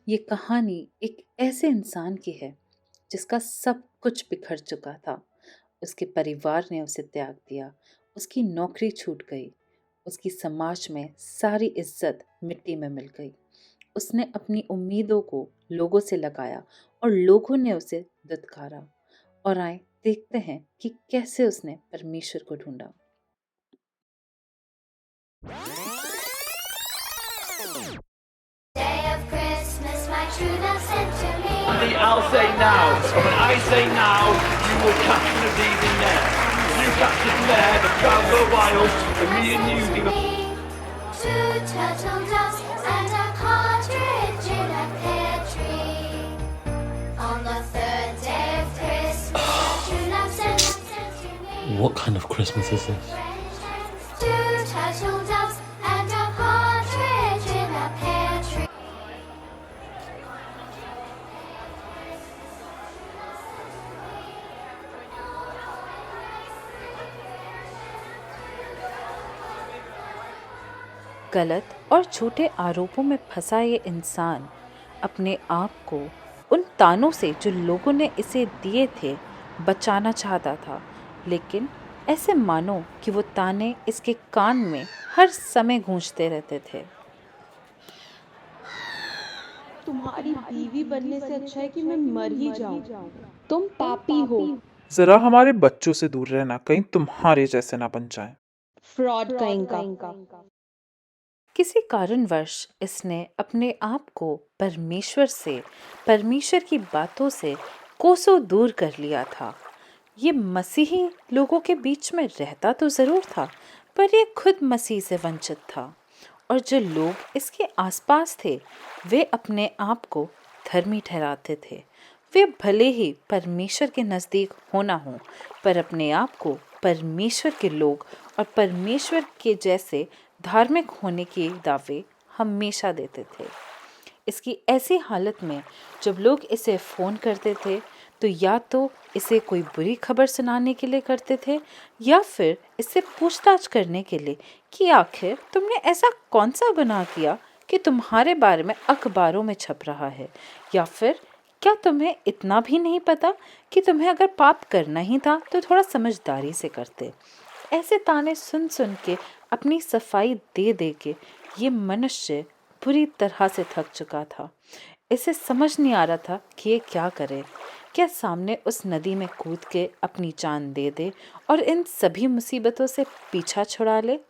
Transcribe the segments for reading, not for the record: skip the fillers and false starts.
ये कहानी एक ऐसे इंसान की है जिसका सब कुछ बिखर चुका था। उसके परिवार ने उसे त्याग दिया, उसकी नौकरी छूट गई, उसकी समाज में सारी इज्जत मिट्टी में मिल गई। उसने अपनी उम्मीदों को लोगों से लगाया और लोगों ने उसे दुत्कारा। और आए देखते हैं कि कैसे उसने परमेश्वर को ढूंढा। Day of Christmas, my true love sent to me. I'll say now, and when I say now, you will catch one of these in there. You catch it there, the crowd go wild, and me and you be Two turtle doves and a partridge in a pear tree. On the third day of Christmas, my true love sent to me. What kind of Christmas is this? Two turtle doves and a partridge in a pear tree. गलत और झूठे आरोपों में फंसा ये इंसान अपने आप को उन तानों से जो लोगों ने इसे दिए थे बचाना चाहता था, लेकिन ऐसे मानो कि वो ताने इसके कान में हर समय गूंजते रहते थे। तुम्हारी बीवी बनने से अच्छा है कि मैं मर ही जाऊं। तुम पापी हो। जरा हमारे बच्चों से दूर रहना, कहीं तुम्हारे जैसे ना बन जाएं। फ्रॉड कहीं का। किसी कारणवश इसने अपने आप को परमेश्वर की बातों से कोसों दूर कर लिया था। ये मसीही लोगों के बीच में रहता तो ज़रूर था, पर ये खुद मसीह से वंचित था। और जो लोग इसके आसपास थे वे अपने आप को धर्मी ठहराते थे। वे भले ही परमेश्वर के नज़दीक होना हो, पर अपने आप को परमेश्वर के लोग और परमेश्वर के जैसे धार्मिक होने के दावे हमेशा देते थे। इसकी ऐसी हालत में जब लोग इसे फ़ोन करते थे तो या तो इसे कोई बुरी खबर सुनाने के लिए करते थे या फिर इससे पूछताछ करने के लिए कि आखिर तुमने ऐसा कौन सा गुनाह किया कि तुम्हारे बारे में अखबारों में छप रहा है, या फिर क्या तुम्हें इतना भी नहीं पता कि तुम्हें अगर पाप करना ही था तो थोड़ा समझदारी से करते। ऐसे ताने सुन सुन के अपनी सफाई दे दे के ये मनुष्य बुरी तरह से थक चुका था। इसे समझ नहीं आ रहा था कि ये क्या करे। क्या सामने उस नदी में कूद के अपनी जान दे दे और इन सभी मुसीबतों से पीछा छुड़ा ले,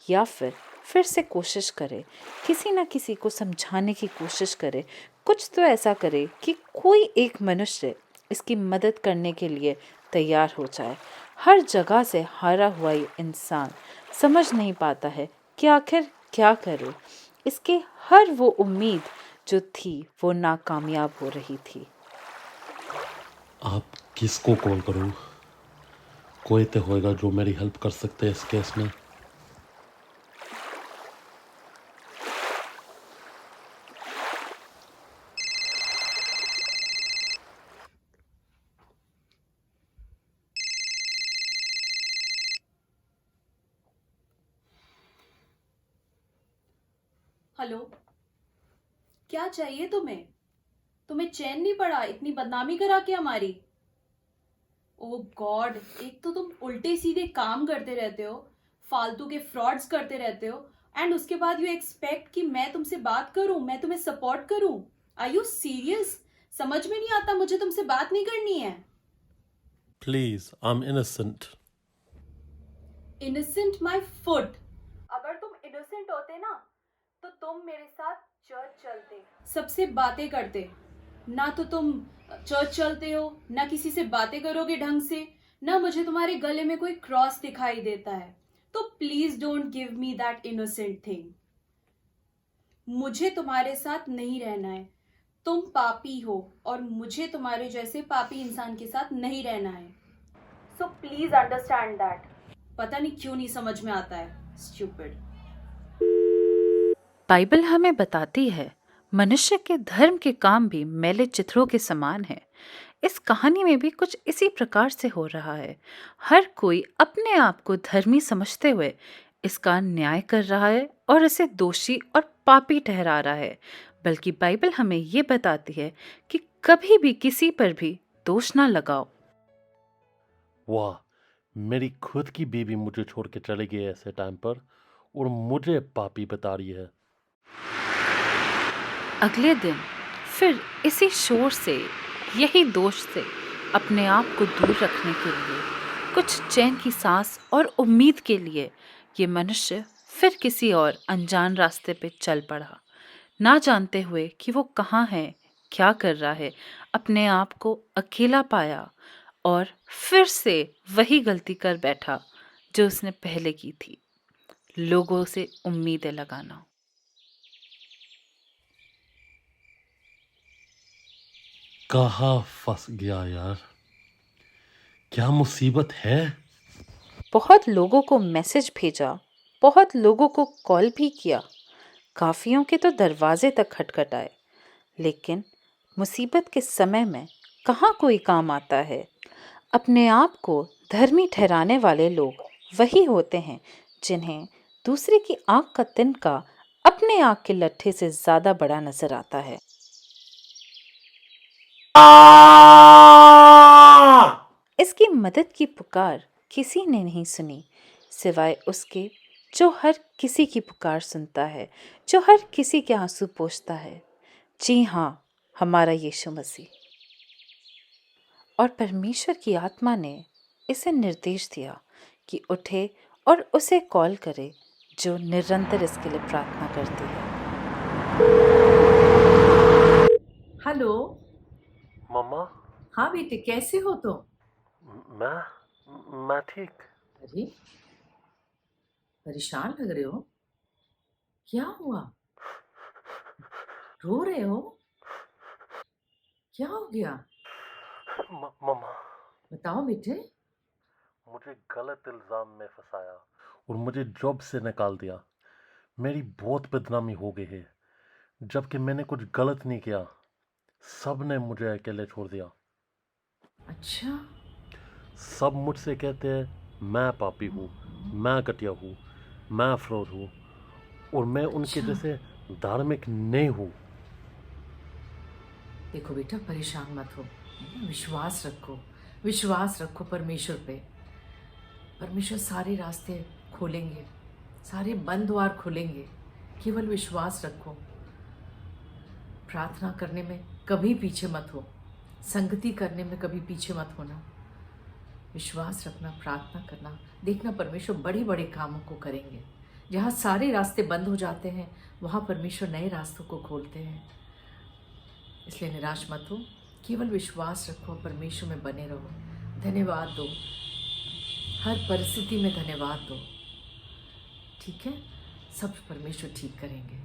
या फिर से कोशिश करे, किसी न किसी को समझाने की कोशिश करे, कुछ तो ऐसा करे कि कोई एक मनुष्य इसकी मदद करने के लिए तैयार हो जाए। हर जगह से हारा हुआ ये इंसान समझ नहीं पाता है कि आखिर क्या करे। इसके हर वो उम्मीद जो थी वो नाकामयाब हो रही थी। आप किसको कॉल करूं? कोई तो होएगा जो मेरी हेल्प कर सकते हैं इस केस में। हेलो, क्या चाहिए तुम्हें? तुम्हें चैन नहीं पड़ा इतनी बदनामी करा के हमारी? ओ गॉड, एक तो तुम उल्टे सीधे काम करते रहते हो, फालतू के फ्रॉड्स करते रहते हो, एंड उसके बाद यू एक्सपेक्ट कि मैं तुमसे बात करूं, मैं तुम्हें सपोर्ट करूं। Are you serious? समझ में नहीं आता, मुझे तुमसे बात नहीं करनी है। Please, I am innocent. Innocent my foot. अगर तुम इनोसेंट होते ना तो तुम मेरे साथ चर्च चलते, सबसे बातें करते। ना तो तुम चर्च चलते हो, ना किसी से बातें करोगे ढंग से, ना मुझे तुम्हारे गले में कोई क्रॉस दिखाई देता है। तो please don't give me that innocent thing. मुझे तुम्हारे साथ नहीं रहना है। तुम पापी हो और मुझे तुम्हारे जैसे पापी इंसान के साथ नहीं रहना है। So please understand that. पता नहीं क्यों नहीं समझ में आता है, स्टूपिड। बाइबल हमें बताती है मनुष्य के धर्म के काम भी मैले चित्रों के समान है। इस कहानी में भी कुछ इसी प्रकार से हो रहा है। हर कोई अपने आप को धर्मी समझते हुए इसका न्याय कर रहा है और इसे दोषी और पापी ठहरा रहा है। बल्कि बाइबल हमें ये बताती है कि कभी भी किसी पर भी दोष ना लगाओ। वाह, मेरी खुद की बीवी मुझे छोड़ के चली गई ऐसे टाइम पर और मुझे पापी बता रही है। अगले दिन फिर इसी शोर से, यही दोष से अपने आप को दूर रखने के लिए, कुछ चैन की सांस और उम्मीद के लिए ये मनुष्य फिर किसी और अनजान रास्ते पे चल पड़ा, ना जानते हुए कि वो कहाँ है, क्या कर रहा है। अपने आप को अकेला पाया और फिर से वही गलती कर बैठा जो उसने पहले की थी, लोगों से उम्मीदें लगाना। कहाँ फंस गया यार, क्या मुसीबत है। बहुत लोगों को मैसेज भेजा, बहुत लोगों को कॉल भी किया, काफियों के तो दरवाजे तक खटखटाए, लेकिन मुसीबत के समय में कहाँ कोई काम आता है। अपने आप को धर्मी ठहराने वाले लोग वही होते हैं जिन्हें दूसरे की आंख का तिनका अपने आंख के लट्ठे से ज्यादा बड़ा नजर आता है। इसकी मदद की पुकार किसी ने नहीं सुनी सिवाय उसके जो हर किसी की पुकार सुनता है, जो हर किसी के आंसू पोंछता है। जी हाँ, हमारा यीशु मसीह। और परमेश्वर की आत्मा ने इसे निर्देश दिया कि उठे और उसे कॉल करे जो निरंतर इसके लिए प्रार्थना करती है। हेलो। मम्मा, हाँ बेटे, कैसे हो तुम? मैं ठीक। अरे, परेशान लग रहे हो, क्या हुआ? रो रहे हो? क्या हो गया? मम्मा, बताओ बेटे। मुझे गलत इल्जाम में फंसाया और मुझे जॉब से निकाल दिया। मेरी बहुत बदनामी हो गई है, जबकि मैंने कुछ गलत नहीं किया। सब ने मुझे अकेले छोड़ दिया। अच्छा। सब मुझसे कहते हैं मैं पापी हूँ, मैं घटिया हूँ, मैं फ्रॉड हूँ और मैं उनके अच्छा। जैसे धार्मिक नहीं हूँ। देखो बेटा, परेशान मत हो, विश्वास रखो, विश्वास रखो परमेश्वर पे। परमेश्वर सारे रास्ते खोलेंगे, सारे बंद द्वार खोलेंगे। केवल विश्वास रखो। प्रार्थना करने में कभी पीछे मत हो, संगति करने में कभी पीछे मत होना। विश्वास रखना, प्रार्थना करना, देखना परमेश्वर बड़े बड़े कामों को करेंगे। जहाँ सारे रास्ते बंद हो जाते हैं वहाँ परमेश्वर नए रास्तों को खोलते हैं। इसलिए निराश मत हो, केवल विश्वास रखो, परमेश्वर में बने रहो। धन्यवाद दो, हर परिस्थिति में धन्यवाद दो। ठीक है, सब परमेश्वर ठीक करेंगे।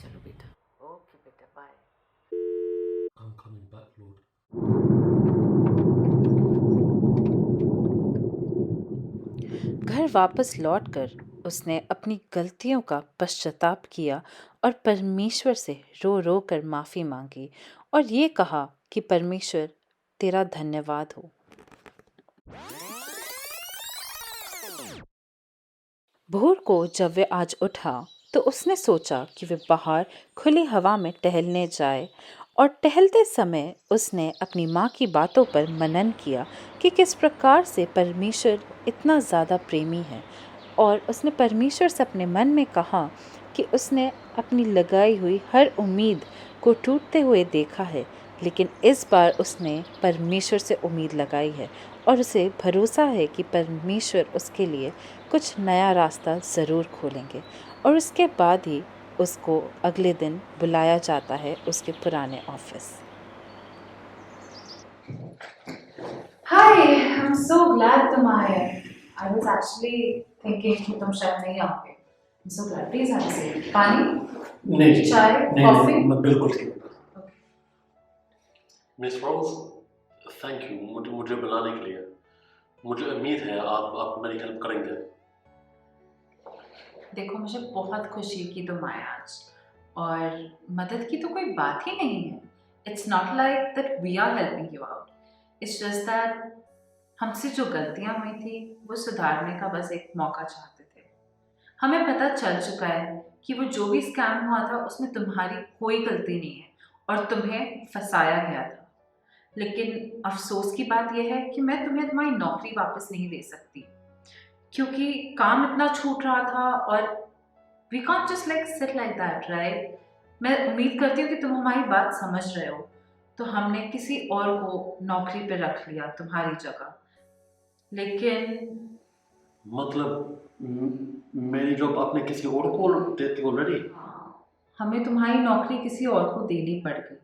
चलो बेटा। ओके बेटा, bye. I'm coming back, Lord. घर वापस लौटकर उसने अपनी गलतियों का पश्चाताप किया और परमेश्वर से रो रो कर माफ़ी मांगी और ये कहा कि परमेश्वर तेरा धन्यवाद हो। भोर को जब वे आज उठा तो उसने सोचा कि वे बाहर खुली हवा में टहलने जाए और टहलते समय उसने अपनी माँ की बातों पर मनन किया कि किस प्रकार से परमेश्वर इतना ज़्यादा प्रेमी है। और उसने परमेश्वर से अपने मन में कहा कि उसने अपनी लगाई हुई हर उम्मीद को टूटते हुए देखा है, लेकिन इस बार उसने परमेश्वर से उम्मीद लगाई है और उसे भरोसा है कि परमेश्वर उसके लिए कुछ नया रास्ता ज़रूर खोलेंगे। और उसके बाद ही उसको अगले दिन बुलाया जाता है उसके पुराने office. Hi, I'm so glad तुम आए। I was actually thinking कि तुम शायद नहीं आओगे। I'm so glad. Please have a seat. पानी? नहीं, चाय? कॉफी? मैं बिल्कुल ठीक। मिस रोज, थैंक यू मुझे बुलाने के लिए। मुझे उम्मीद है आप मेरी हेल्प करेंगे। देखो, मुझे बहुत खुशी कि तुम आए आज, और मदद की तो कोई बात ही नहीं है। It's not like that we are helping you out. It's just that हमसे जो गलतियां हुई थी वो सुधारने का बस एक मौका चाहते थे। हमें पता चल चुका है कि वो जो भी स्कैम हुआ था उसमें तुम्हारी कोई गलती नहीं है और तुम्हें फंसाया गया था। लेकिन अफसोस की बात यह है कि मैं तुम्हें तुम्हारी नौकरी वापस नहीं दे सकती, क्योंकि काम इतना छूट रहा था और we can't just like sit like that, right? मैं उम्मीद करती हूँ कि तुम हमारी बात समझ रहे हो, तो हमने किसी और को नौकरी पे रख लिया तुम्हारी जगह। लेकिन मतलब मेरी जॉब आपने किसी और को देती ऑलरेडी? हमें तुम्हारी नौकरी किसी और को देनी पड़ गई।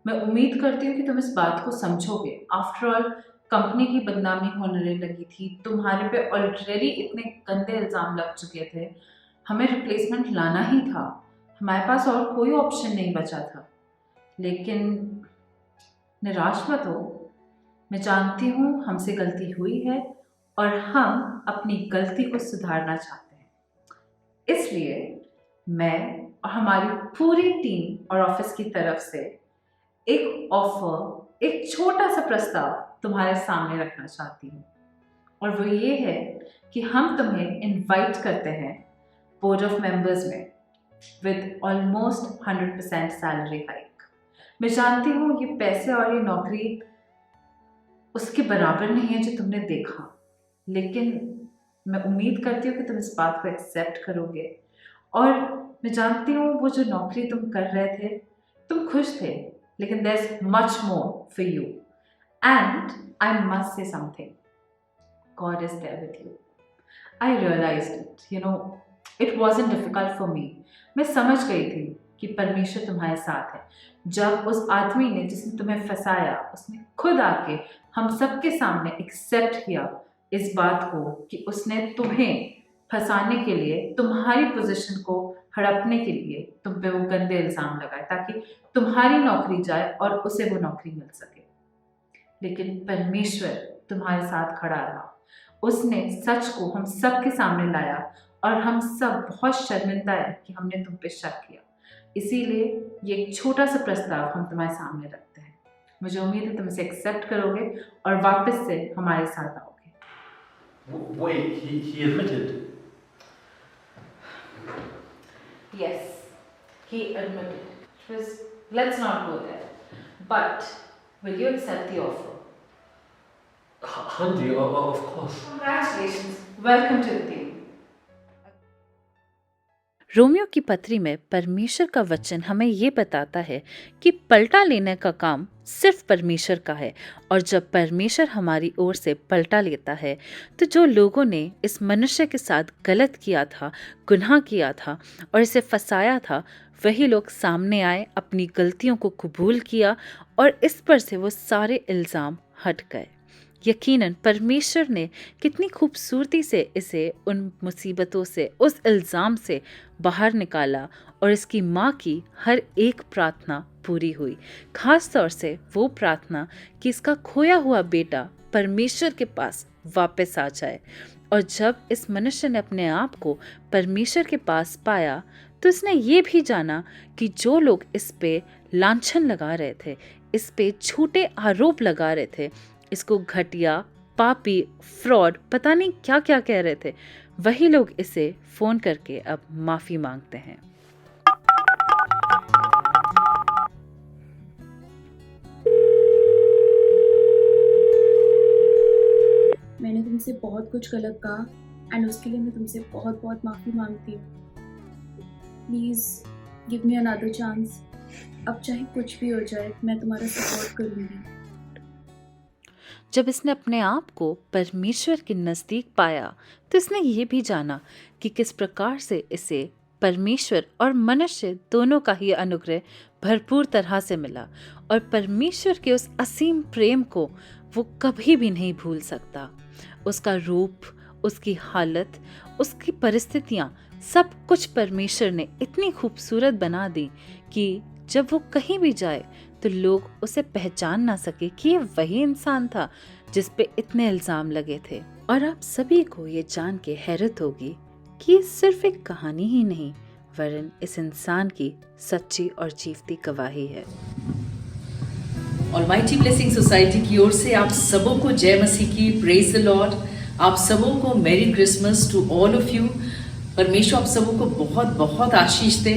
मैं उम्मीद करती हूँ कि तुम इस बात को समझोगे। आफ्टर ऑल कंपनी की बदनामी होने लगी थी, तुम्हारे पे ऑलरेडी इतने गंदे इल्ज़ाम लग चुके थे, हमें रिप्लेसमेंट लाना ही था, हमारे पास और कोई ऑप्शन नहीं बचा था। लेकिन निराश मत हो, मैं जानती हूँ हमसे गलती हुई है और हम अपनी गलती को सुधारना चाहते हैं। इसलिए मैं और हमारी पूरी टीम और ऑफिस की तरफ से एक ऑफर, एक छोटा सा प्रस्ताव तुम्हारे सामने रखना चाहती हूँ, और वो ये है कि हम तुम्हें इनवाइट करते हैं बोर्ड ऑफ मेंबर्स में विद ऑलमोस्ट 100% सैलरी हाइक। मैं जानती हूँ ये पैसे और ये नौकरी उसके बराबर नहीं है जो तुमने देखा, लेकिन मैं उम्मीद करती हूँ कि तुम इस बात को एक्सेप्ट करोगे। और मैं जानती हूँ वो जो नौकरी तुम कर रहे थे, तुम खुश थे, लेकिन there's much more for you. And I must say something. God is there with you. I realized it. You know, it wasn't difficult for me. मैं समझ गई थी कि परमेश्वर तुम्हारे साथ है। जब उस आदमी ने जिसने तुम्हें फंसाया, उसने खुद आके हम सबके सामने एक्सेप्ट किया इस बात को कि उसने तुम्हें फंसाने के लिए, तुम्हारी पोजीशन को हड़पने के लिए तुम पे वो गंदे इल्ज़ाम लगाए ताकि तुम्हारी नौकरी जाए और उसे वो नौकरी मिल सके। लेकिन परमेश्वर तुम्हारे साथ खड़ा रहा, उसने सच को हम सब के सामने लाया और हम सब बहुत शर्मिंदा है कि हमने तुम पे शक किया। इसीलिए ये एक छोटा सा प्रस्ताव हम तुम्हारे सामने रखते हैं। मुझे उम्मीद है तुम इसे एक्सेप्ट करोगे और वापस से हमारे साथ आओगे। Wait, he admitted? Yes, he admitted. Let's not go there. But will you accept the offer? हाँ जी, of course. Congratulations. Welcome to the team. Romeo की पत्री में परमेश्वर का वचन हमें ये बताता है कि पलटा लेने का काम सिर्फ परमेश्वर का है, और जब परमेश्वर हमारी ओर से पलटा लेता है तो जो लोगों ने इस मनुष्य के साथ गलत किया था, गुनाह किया था और इसे फंसाया था, वही लोग सामने आए, अपनी गलतियों को कबूल किया और इस पर से वो सारे इल्ज़ाम हट गए। यकीनन परमेश्वर ने कितनी खूबसूरती से इसे उन मुसीबतों से, उस इल्ज़ाम से बाहर निकाला और इसकी माँ की हर एक प्रार्थना पूरी हुई। खास तौर से वो प्रार्थना कि इसका खोया हुआ बेटा परमेश्वर के पास वापस आ जाए। और जब इस मनुष्य ने अपने आप को परमेश्वर के पास पाया तो इसने ये भी जाना कि जो लोग इस पे लांछन लगा रहे थे, इस पे झूठे आरोप लगा रहे थे, इसको घटिया, पापी, फ्रॉड, पता नहीं क्या क्या कह रहे थे, वही लोग इसे फ़ोन करके अब माफ़ी मांगते हैं। मैंने तुमसे बहुत कुछ गलत कहा एंड उसके लिए मैं तुमसे बहुत बहुत माफ़ी मांगती हूँ। Please give me another chance. अब चाहे कुछ भी हो जाए, मैं तुम्हारा सपोर्ट करूँगी। जब इसने अपने आप को परमेश्वर के नज़दीक पाया तो इसने ये भी जाना कि किस प्रकार से इसे परमेश्वर और मनुष्य दोनों का ही अनुग्रह भरपूर तरह से मिला, और परमेश्वर के उस असीम प्रेम को वो कभी भी नहीं भूल सकता। उसका रूप, उसकी हालत, उसकी परिस्थितियाँ, सब कुछ परमेश्वर ने इतनी खूबसूरत बना दी कि जब वो कहीं भी जाए तो लोग उसे पहचान ना सके कि ये वही इंसान था जिस पे इतने इल्ज़ाम लगे थे। और आप सभी को ये जान के हैरत होगी कि ये सिर्फ एक कहानी ही नहीं, वरन इस इंसान की सच्ची और जीवती गवाही है। ऑलमाइटी ब्लेसिंग सोसाइटी की ओर से आप सबों को जय मसीह की, प्रेज द लॉर्ड। आप सबों को merry Christmas to all of you. परमेश्वर आप सबों को बहुत बहुत आशीष दे।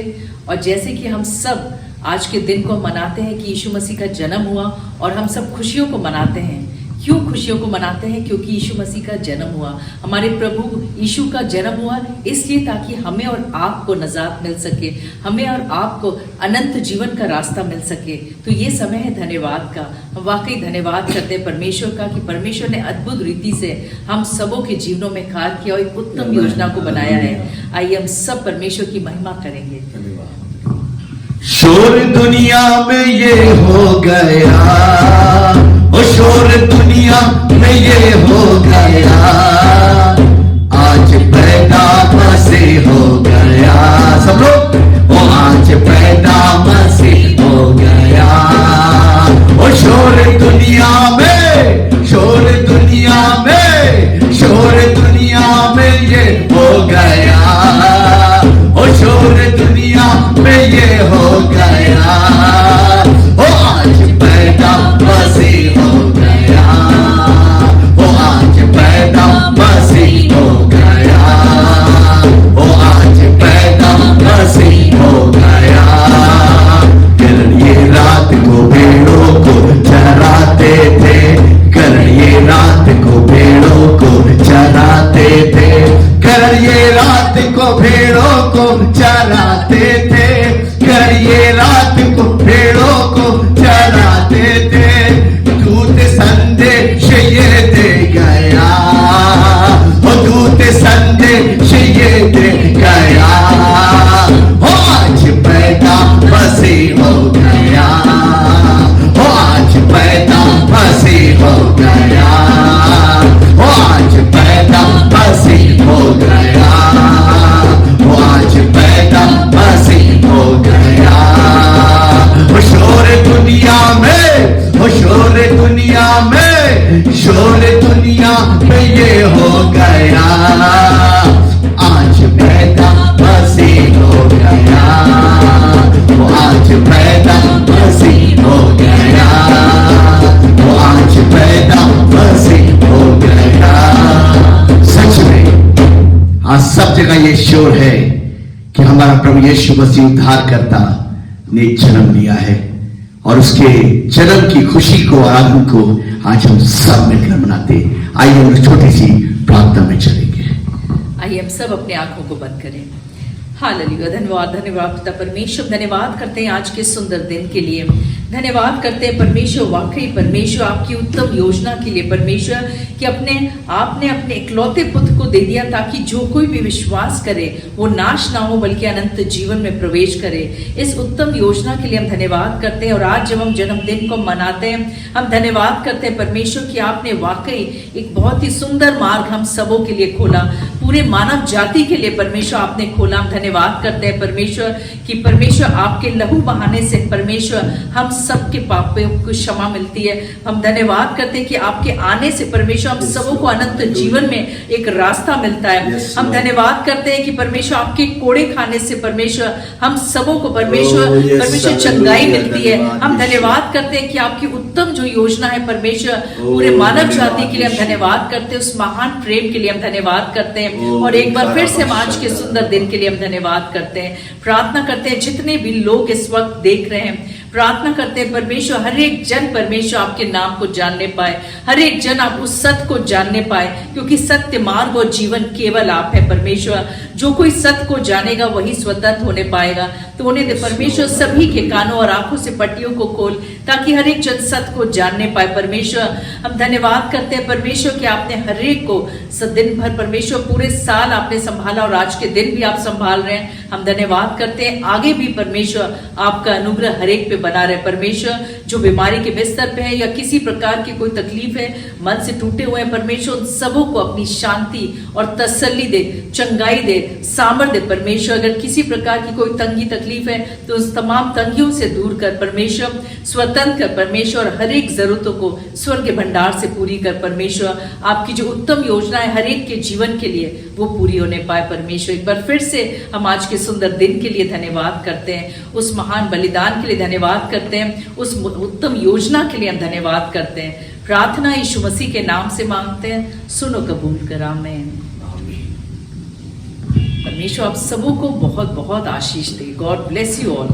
और जैसे कि हम सब आज के दिन को मनाते हैं कि यीशु मसीह का जन्म हुआ, और हम सब खुशियों को मनाते हैं। क्यों खुशियों को मनाते हैं? क्योंकि यीशु मसीह का जन्म हुआ, हमारे प्रभु यीशु का जन्म हुआ, इसलिए ताकि हमें और आपको नजात मिल सके, हमें और आपको अनंत जीवन का रास्ता मिल सके। तो ये समय है धन्यवाद का। हम वाकई धन्यवाद करते हैं परमेश्वर का कि परमेश्वर ने अद्भुत रीति से हम सबों के जीवनों में कार्य किया और एक उत्तम योजना को बनाया है। आइए हम सब परमेश्वर की महिमा करेंगे। शोर दुनिया में ये हो गया, ओ शोर दुनिया में ये हो गया, आज पैदा मसीह हो गया। सब लोग, ओ आज पैदा मसीह हो गया। ओ शोर दुनिया में, शोर दुनिया में, शोर दुनिया में ये हो गया, ओ शोर दुनिया में ये हो गया, ओ आज पैदा मसीह हो गया, ओ आज पैदा मसीह हो गया, ओ आज पैदा मसीह हो गया। कल ये रात को भेड़ों को चराते थे, कल ये रात को भेड़ों को चराते थे, कल ये रात को भेड़ों को चराते थे, कल ये रात को भेड़ों को चराते थे। दूत संदेश ये दे गया, ओ दूत संदेश ये दे गया, ओ आज पैदा मसीह हो गया, ओ आज पैदा मसीह हो गया, ओ आज पैदा मसीह हो गया, ओ आज पैदा मसीह हो गया। ओ शोर दुनिया में, ओ शोर दुनिया में, शोर दुनिया में ये हो गया, आज पैदा मसीह हो गया, वो आज पैदा मसीह हो गया, वो आज पैदा मसीह हो गया। सच में आज सब जगह ये शोर है कि हमारा प्रभु यीशु मसीह उद्धारकर्ता ने जन्म लिया है, और उसके जन्म की खुशी को और आनंद को आज हम सब मिलकर मनाते। आइए हम छोटी सी प्रार्थना में चलेंगे। आइए हम सब अपने आंखों को बंद करें। हालेलुया। धन्यवाद धन्यवाद पिता परमेश्वर, धन्यवाद करते हैं आज के सुंदर दिन के लिए, धन्यवाद करते हैं परमेश्वर, वाकई परमेश्वर आपकी उत्तम योजना के लिए परमेश्वर कि आपने अपने इकलौते पुत्र को दे दिया ताकि जो कोई भी विश्वास करे वो नाश ना हो बल्कि अनंत जीवन में प्रवेश करे। इस उत्तम योजना के लिए हम धन्यवाद करते हैं। और आज जब हम जन्मदिन को मनाते हैं हम धन्यवाद करते हैं परमेश्वर कि आपने वाकई एक बहुत ही सुंदर मार्ग हम सबों के लिए खोला, पूरे मानव जाति के लिए परमेश्वर आपने खोला। हम धन्यवाद करते हैं परमेश्वर कि परमेश्वर आपके लहू बहाने से परमेश्वर हम सबके पापों को क्षमा मिलती है। हम धन्यवाद करते हैं कि आपके आने से परमेश्वर हम सबों को अनंत जीवन में एक रास्ता मिलता है। हम धन्यवाद करते हैं कि परमेश्वर आपके कोड़े खाने से परमेश्वर हम सबों को परमेश्वर चंगाई मिलती है। हम धन्यवाद करते हैं कि आपकी उत्तम जो योजना है परमेश्वर पूरे मानव जाति के लिए हम धन्यवाद करते हैं, उस महान प्रेम के लिए हम धन्यवाद करते हैं। और एक बार फिर से हम आज के सुंदर दिन के लिए हम धन्यवाद करते हैं। प्रार्थना करते हैं जितने भी लोग इस वक्त देख रहे हैं, प्रार्थना करते हैं परमेश्वर हर एक जन परमेश्वर आपके नाम को जानने पाए, हर एक जन आप उस सत्य को जानने पाए, क्योंकि सत्य मार्ग और जीवन केवल आप है परमेश्वर। जो कोई सत्य को जानेगा वही स्वतंत्र होने पाएगा। तो उन्हें दे परमेश्वर सभी के कानों और आंखों से पट्टियों को खोल ताकि हर एक जन सत्य को जानने पाए। परमेश्वर हम धन्यवाद करते हैं परमेश्वर कि आपने हर एक को दिन भर परमेश्वर पूरे साल आपने संभाला और आज के दिन भी आप संभाल रहे हैं। हम धन्यवाद करते हैं आगे भी परमेश्वर आपका अनुग्रह हर एक पे बना रहे। परमेश्वर जो बीमारी के बिस्तर पे है या किसी प्रकार की कोई तकलीफ है, मन से टूटे हुए हैं परमेश्वर, उन सबों को अपनी शांति और तसल्ली दे, चंगाई दे, सामर्थ्य दे परमेश्वर। अगर किसी प्रकार की कोई तंगी तकलीफ है तो उस तमाम तंगियों से दूर कर परमेश्वर, स्वतंत्र कर परमेश्वर, हर एक जरूरतों को स्वर्ग भंडार से पूरी कर परमेश्वर। आपकी जो उत्तम योजना है हर एक के जीवन के लिए वो पूरी होने पाए परमेश्वर। एक बार फिर से हम आज के सुंदर दिन के लिए धन्यवाद करते हैं, उस महान बलिदान के लिए धन्यवाद करते हैं, उस उत्तम योजना के लिए हम धन्यवाद करते हैं। प्रार्थना यीशु मसीह के नाम से मांगते हैं, सुनो कबूल कर, आमीन। परमेश्वर आप सबों को बहुत बहुत आशीष दे. God bless you all.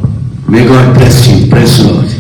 May God bless you. Praise the Lord.